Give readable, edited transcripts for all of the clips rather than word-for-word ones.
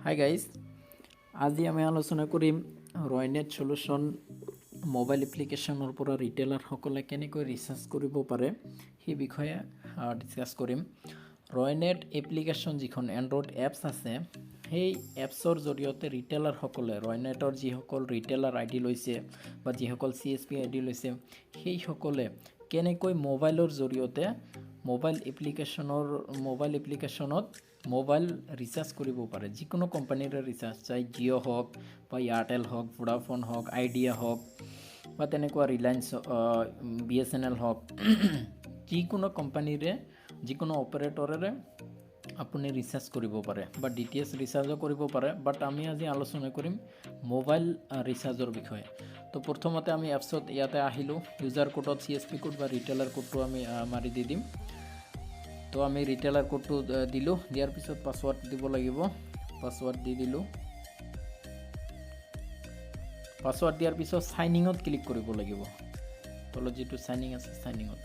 Hi guys, আজি আমি আলোচনা কৰিম Roinet solution মোবাইল এপ্লিকেশনৰ পৰা ৰিটেইলাৰ সকলে কেনেকৈ ৰিচাৰ্জ কৰিব পাৰে সেই বিষয়ে ডিসকাস কৰিম। Roinet এপ্লিকেশন যিখন এন্ড্ৰইড এপছ আছে সেই এপছৰ জৰিয়তে ৰিটেইলাৰ সকলে Roinet-ৰ যিসকল ৰিটেইলাৰ আইডি লৈছে বা যিসকল CSP আইডি লৈছে সেই সকলে কেনেকৈ মোবাইলৰ জৰিয়তে মোবাইল এপ্লিকেশনত মোবাইল ৰিচাৰ্জ কৰিব পাৰে যিকোনো কোম্পানীৰ ৰিচাৰ্জ চাই জিঅ হওক বা এয়াৰটেল হওক ভোডাফোন হওক আইডিয়া হওক বা তেনেকুৱা ৰিলায়েন্স BSNL হওক যিকোনো কোম্পানীৰে যিকোনো অপাৰেটৰৰে আপুনি ৰিচাৰ্জ কৰিব পাৰে বা DTS ৰিচাৰ্জও কৰিব পাৰে বাট আমি আজি আলোচনা কৰিম মোবাইল ৰিচাৰ্জৰ বিষয়ে। তো প্ৰথমতে আমি এপছত ইয়াতে আহিলো ইউজাৰ কোডত CSP কোড বা ৰিটেইলাৰ কোডটো আমি মাৰি দি দিম। তো আমি ৰিটেইলাৰ কোডটো দিলো দিয়াৰ পিছত পাসওয়াৰ্ড দিব লাগিব পাসওয়াৰ্ড দি দিলো পাসওয়াৰ্ড দিয়াৰ পিছত সাইনিংত ক্লিক কৰিব লাগিব তলত যেটো সাইনিং আছে সাইনিংত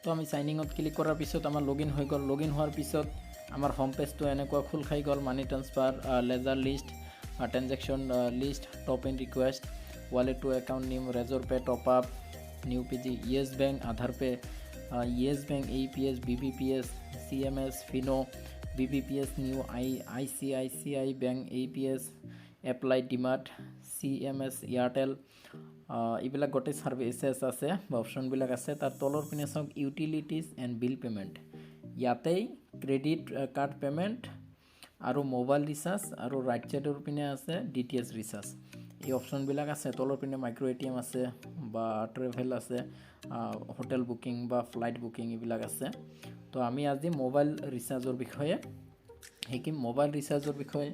তো আমি সাইনিংত ক্লিক কৰাৰ পিছত আমাৰ লগইন হৈ গল লগইন হোৱাৰ পিছত আমাৰ হোম পেজটো এনেকুৱা খুল খাই গল money transfer ledger list transaction list top and request wallet to account name Razorpay top up New PG, Yes Bank, Aadhaar Pay, Yes Bank, APS, BBPS, CMS, Fino, BBPS, New ICICI Bank, APS, Apply Demand, CMS, Airtel, এইবিলাক গোটেই services আছে বা option বিলাক আছে তার তলৰ পিনে সব ইউটিলিটিজ এন্ড বিল পেমেন্ট ইয়াতেই ক্ৰেডিট কাৰ্ড পেমেন্ট আৰু মোবাইল ৰিচাৰ্জ আৰু ৰাইট সাইডৰ পিনে আছে DTS ৰিচাৰ্জ এই অপশন বিলাক আছে তলৰ পিনে মাইক্ৰো ATM আছে বা ট্ৰেভেল আছে হোটেল বুকিং বা ফ্লাইট বুকিং এইবিলাক আছে। তো আমি আজি মোবাইল ৰিচাৰ্জৰ বিষয়ে শিকিম মোবাইল ৰিচাৰ্জৰ বিষয়ে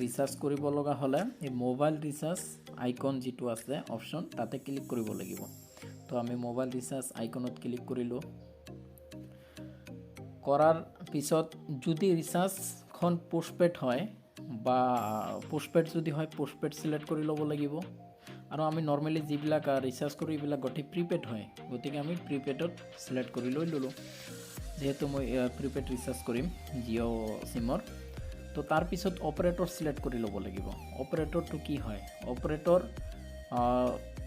ৰিচাৰ্জ কৰিব লগা হলে এই মোবাইল ৰিচাৰ্জ আইকন যেটো আছে অপশন তাতে ক্লিক কৰিব লাগিব। তো আমি মোবাইল ৰিচাৰ্জ আইকনত ক্লিক কৰিলো কৰাৰ পিছত যদি ৰিচাৰ্জখন পোষ্টপেড হয় বা পোষ্টপেড যদি হয় পোষ্টপেড সিলেক্ট কৰি ল'ব লাগিব আৰু আমি নৰমালি যিবিলাক ৰিচাৰ্জ কৰো এইবিলাক গটি প্ৰিপেড হয় গতিকে আমি প্ৰিপেডত সিলেক্ট কৰি ললো যেহেতু মই প্ৰিপেড ৰিচাৰ্জ কৰিম জিঅ সিমৰ তো তাৰ পিছত অপাৰেটৰ সিলেক্ট কৰি ল'ব লাগিব অপাৰেটৰটো কি হয় অপাৰেটৰ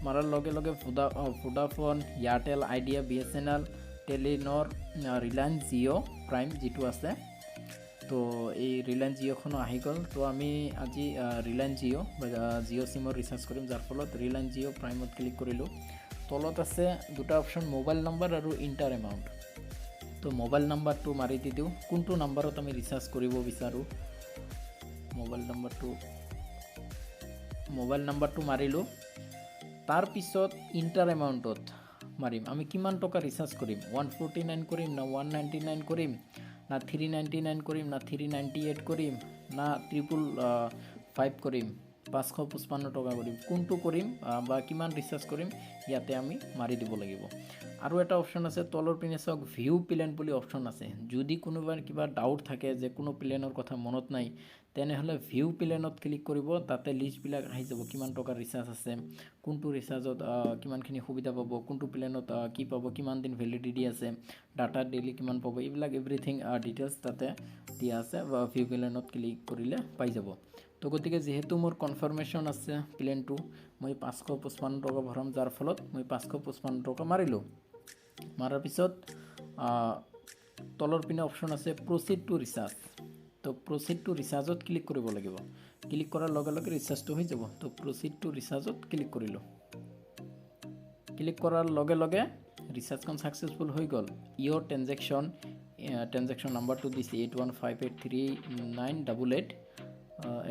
মাৰাৰ লগে লগে ভোডাফোন এয়াৰটেল আইডিয়া BSNL টেলিনৰ ৰিলায়েন্স জিঅ প্ৰাইম যেটো আছে তো এই রিলায়েন্স জিঅ'খন আহি গল তো আমি আজি রিলায়েন্স জিঅ' বা জিঅ' সিমৰ ৰিচাৰ্জ কৰিম যাৰ ফলত ৰিলায়েন্স জিঅ' প্ৰাইমত ক্লিক কৰিলো তলত আছে দুটা অপশন মোবাইল নাম্বাৰ আৰু ইন্টাৰ এমাউন্ট তো মোবাইল নাম্বাৰটো মাৰি দি দিও কোনটো নাম্বাৰত আমি ৰিচাৰ্জ কৰিব বিচাৰো মোবাইল নাম্বাৰটো মাৰিলো তাৰ পিছত ইন্টাৰ এমাউন্টত মাৰিম আমি কিমান টকা ৰিচাৰ্জ কৰিম 149 কৰিম না 199 কৰিম না 399 কৰিম না 398 কৰিম না 555 কৰিম 555 টকা কৰিম কোনটো কৰিম বা কিমান ৰিচাৰ্জ কৰিম ইয়াতে আমি মাৰি দিব লাগিব আৰু এটা অপশন আছে তলৰ পিনে সক ভিউ প্ল্যান বুলি অপশন আছে যদি কোনোবাৰ কিবা ডাউট থাকে যে কোনো প্ল্যানৰ কথা মনত নাই তেনে হলে ভিউ প্ল্যানত ক্লিক কৰিব তাতে লিষ্ট বিলাক আহি যাব কিমান টকা ৰিচাৰ্জ আছে কোনটো ৰিচাৰ্জত কিমানখিনি সুবিধা পাব কোনটো প্ল্যানত কি পাব কিমান দিন ভ্যালিডিটি আছে ডাটা ডেইলি কিমান পাব এইবিলাক এভৰিথিং ডিটেইলছ তাতে দিয়া আছে বা ভিউ প্ল্যানত ক্লিক কৰিলে পাই যাব। তো গতিকে যেহেতু মোৰ কনফাৰ্মেশন আছে প্ল্যানটো মই 555 টকা ভৰাম যাৰ ফলত মই 555 টকা মাৰিলো মাৰাৰ পিছত তলৰ পিনে অপশন আছে প্ৰসিড টু ৰিচাৰ্জ তো প্ৰসিড টু ৰিচাৰ্জত ক্লিক কৰিব লাগিব ক্লিক কৰাৰ লগে লগে ৰিচাৰ্জটো হৈ যাব তো প্ৰসিড টু ৰিচাৰ্জত ক্লিক কৰিলো ক্লিক কৰাৰ লগে লগে ৰিচাৰ্জখন সাকসেসফুল হৈ গল ইয়োৰ ট্ৰানজাকশন নাম্বাৰটো দিছে 81583988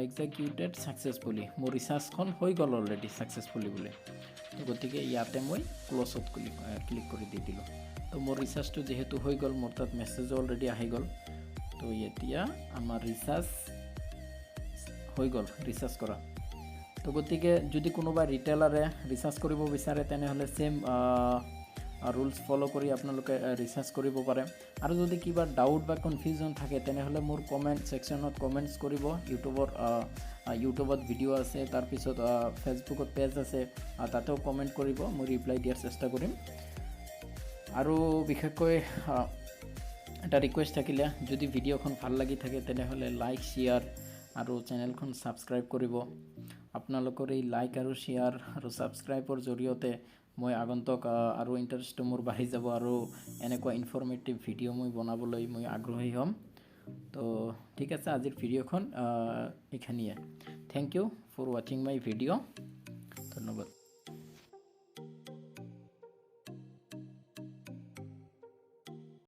executed successfully মোৰ ৰিচাৰ্জখন হৈ গল অলৰেডি সাকসেসফুলি বুলি তো গতিকে ইয়াতে মই ক্লোজত ক্লিক কৰি দি দিলো তো মোৰ ৰিচাৰ্জটো যেহেতু হৈ গল মোৰ তাত মেছেজ অলৰেডি আহি গল তো এতিয়া আমাৰ ৰিচাৰ্জ হৈ গল ৰিচাৰ্জ কৰা তো গতিকে যদি কোনোবা ৰিটেইলাৰে ৰিচাৰ্জ কৰিব বিচাৰে তেনে হলে সেম rules follow কৰি আপোনালোকে ৰিচাৰ্জ কৰিব পাৰে আৰু যদি কিবা ডাউট বা কনফিউজন থাকে তেনে হলে মোৰ কমেন্ট সেকশনত কমেন্টস কৰিব ইউটিউবত ভিডিও আছে তাৰ পিছত ফেসবুকত পেজ আছে তাতেও কমেন্ট কৰিব মই ৰিপ্লাই দিয়াৰ চেষ্টা কৰিম আৰু বিশেষকৈ এটা ৰিকুৱেষ্ট থাকিলে যদি ভিডিঅ'খন ভাল লাগি থাকে তেনেহ'লে লাইক শ্বেয়াৰ আৰু চেনেলখন ছাবস্ক্ৰাইব কৰিব আপোনালোকৰ এই লাইক আৰু শ্বেয়াৰ আৰু ছাবস্ক্ৰাইবৰ জৰিয়তে মই আগন্তুক আৰু ইণ্টাৰেষ্টটো মোৰ বাঢ়ি যাব আৰু এনেকুৱা ইনফৰ্মেটিভ ভিডিঅ' মই বনাবলৈ মই আগ্ৰহী হ'ম তো ঠিক আছে আজিৰ ভিডিঅ'খন এইখিনিয়ে থ্যাংক ইউ ফৰ ৱাচিং মাই ভিডিঅ' ধন্যবাদ